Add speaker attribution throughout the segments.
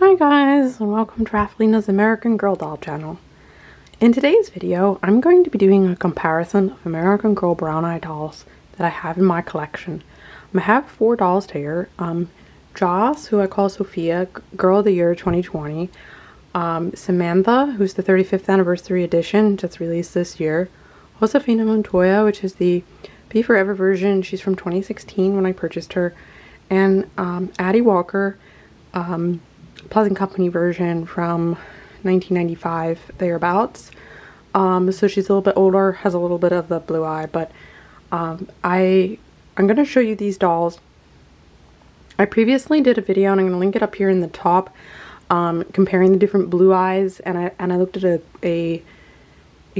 Speaker 1: Hi guys, and welcome to Raffelina's American Girl Doll channel. In today's video, I'm going to be doing a comparison of American Girl brown eye dolls that I have in my collection. I have 4 dolls here. Joss, who I call Sophia, Girl of the Year 2020. Samantha, who's the 35th anniversary edition, just released this year. Josefina Montoya, which is the Be Forever version. She's from 2016 when I purchased her. And Addie Walker, Pleasant Company version from 1995 thereabouts. So she's a little bit older, has a little bit of the blue eye, but I'm going to show you these dolls. I previously did a video, and I'm going to link it up here in the top, comparing the different blue eyes, and I looked at a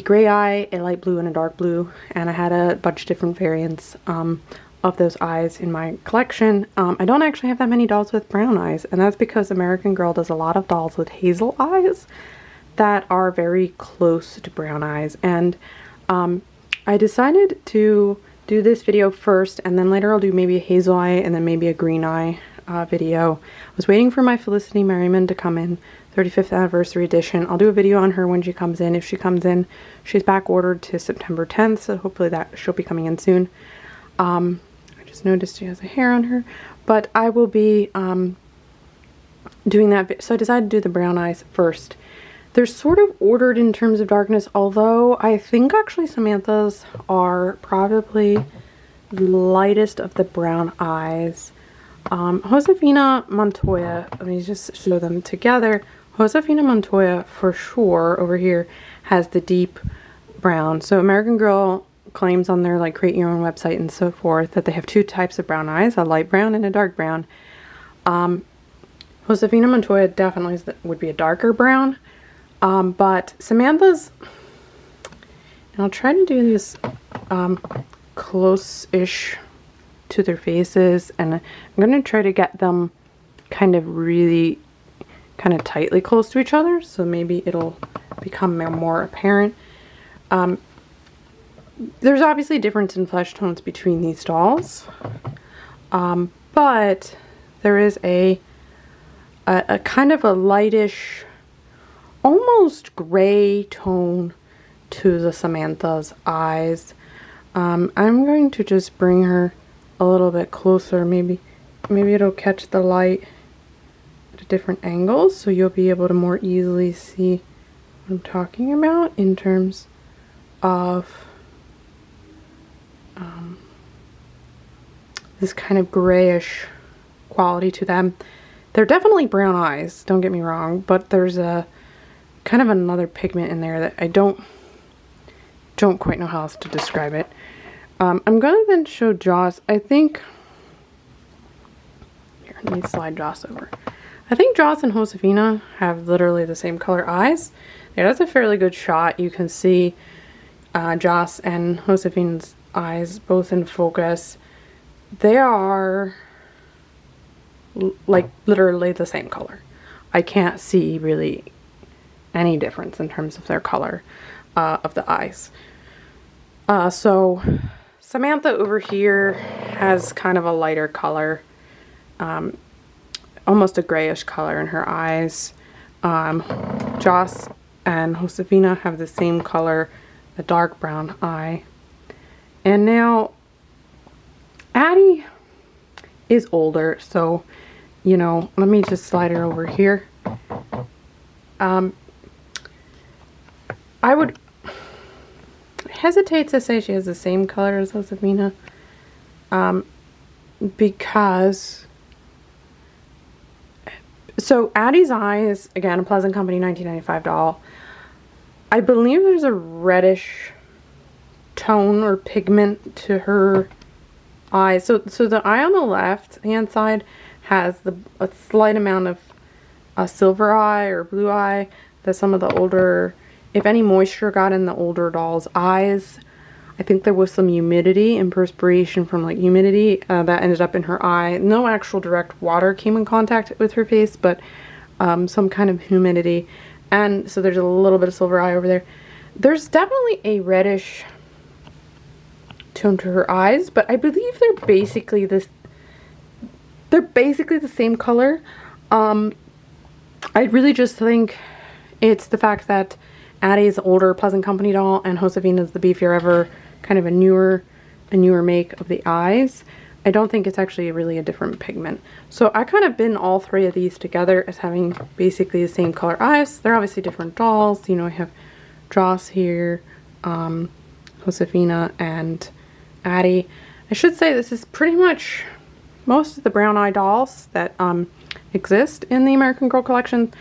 Speaker 1: gray eye, a light blue, and a dark blue, and I had a bunch of different variants of those eyes in my collection. I don't actually have that many dolls with brown eyes, and that's because American Girl does a lot of dolls with hazel eyes that are very close to brown eyes. And I decided to do this video first, and then later I'll do maybe a hazel eye and then maybe a green eye video. I was waiting for my Felicity Merriman to come in, 35th anniversary edition. I'll do a video on her when she comes in. If she comes in, she's back ordered to September 10th, so hopefully that she'll be coming in soon. I just noticed she has a hair on her, but I will be doing that. So I decided to do the brown eyes first. They're sort of ordered in terms of darkness, although I think actually Samantha's are probably the lightest of the brown eyes. Josefina Montoya, let me just show them together. Josefina Montoya for sure over here has the deep brown. So American Girl claims on their like create your own website and so forth that they have 2 types of brown eyes, a light brown and a dark brown. Josefina Montoya definitely would be a darker brown, but Samantha's, and I'll try to do this close-ish to their faces, and I'm going to try to get them kind of really kind of tightly close to each other, so maybe it'll become more apparent. There's obviously a difference in flesh tones between these dolls, but there is a kind of a lightish, almost gray tone to the Samantha's eyes. I'm going to just bring her a little bit closer. Maybe it'll catch the light at different angles, so you'll be able to more easily see what I'm talking about in terms of this kind of grayish quality to them. They're definitely brown eyes, don't get me wrong, but there's a kind of another pigment in there that I don't quite know how else to describe it. I'm gonna then show Joss. I think, here, let me slide Joss over. I think Joss and Josefina have literally the same color eyes. Yeah, that's a fairly good shot. You can see Joss and Josefina's eyes both in focus. They are like literally the same color. I can't see really any difference in terms of their color of the eyes. So Samantha over here has kind of a lighter color, almost a grayish color in her eyes. Joss and Josefina have the same color, a dark brown eye. And now Addie is older, so, you know, let me just slide her over here. I would hesitate to say she has the same color as Josefina, because, so Addie's eyes, again, a Pleasant Company 1995 doll. I believe there's a reddish tone or pigment to her eyes. So the eye on the left hand side has a slight amount of a silver eye or blue eye that some of the older, if any moisture got in the older doll's eyes, I think there was some humidity and perspiration from like humidity that ended up in her eye. No actual direct water came in contact with her face, but some kind of humidity. And so there's a little bit of silver eye over there. There's definitely a reddish tone to her eyes, but I believe they're basically the same color. I really just think it's the fact that Addie is the older Pleasant Company doll and Josefina is the Be Forever, kind of a newer make of the eyes. I don't think it's actually really a different pigment. So I kind of bin all three of these together as having basically the same color eyes. They're obviously different dolls. You know, I have Joss here, Josefina, and Addie. I should say this is pretty much most of the brown eye dolls that exist in the American Girl collection,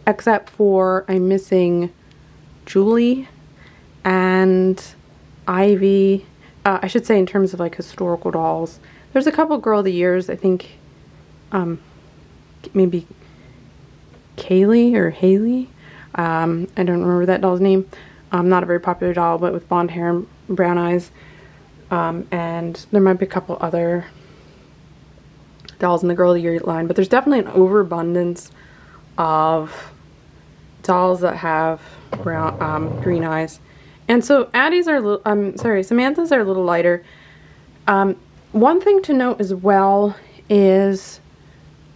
Speaker 1: except for I'm missing Julie and Ivy. I should say in terms of like historical dolls. There's a couple Girl of the Years, I think, maybe Kaylee or Haley. I don't remember that doll's name. Not a very popular doll, but with blonde hair and brown eyes. And there might be a couple other dolls in the Girl of the Year line, but there's definitely an overabundance of dolls that have brown, green eyes. And so Addie's are, Samantha's are a little lighter. One thing to note as well is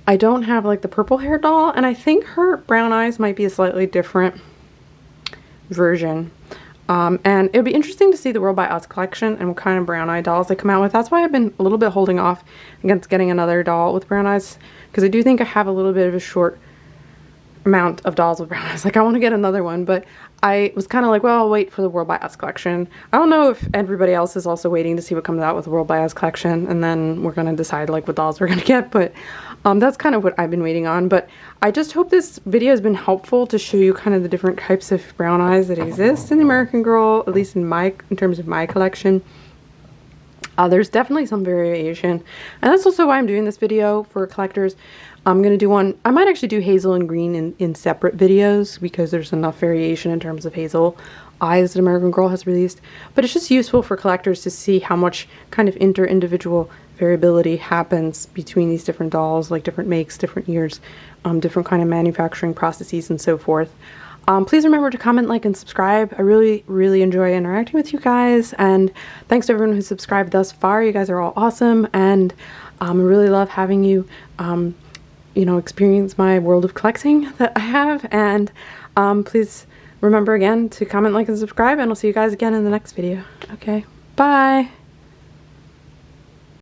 Speaker 1: I don't have like the purple hair doll, and I think her brown eyes might be a slightly different version. And it'll be interesting to see the World by Us collection and what kind of brown eye dolls they come out with. That's why I've been a little bit holding off against getting another doll with brown eyes, because I do think I have a little bit of a short amount of dolls with brown eyes. Like, I want to get another one, but I was kind of like, well, I'll wait for the World by Us collection. I don't know if everybody else is also waiting to see what comes out with the World by Us collection, and then we're going to decide like what dolls we're going to get, but that's kind of what I've been waiting on. But I just hope this video has been helpful to show you kind of the different types of brown eyes that exist in the American Girl, at least in terms of my collection. There's definitely some variation, and that's also why I'm doing this video for collectors. I'm going to do one, I might actually do hazel and green in separate videos, because there's enough variation in terms of hazel eyes that American Girl has released. But it's just useful for collectors to see how much kind of individual variability happens between these different dolls, like different makes, different years, different kind of manufacturing processes and so forth. Please remember to comment, like, and subscribe. I really enjoy interacting with you guys, and thanks to everyone who subscribed thus far. You guys are all awesome, and I really love having you you know, experience my world of collecting that I have. And please remember again to comment, like, and subscribe, and I'll see you guys again in the next video. Okay, bye.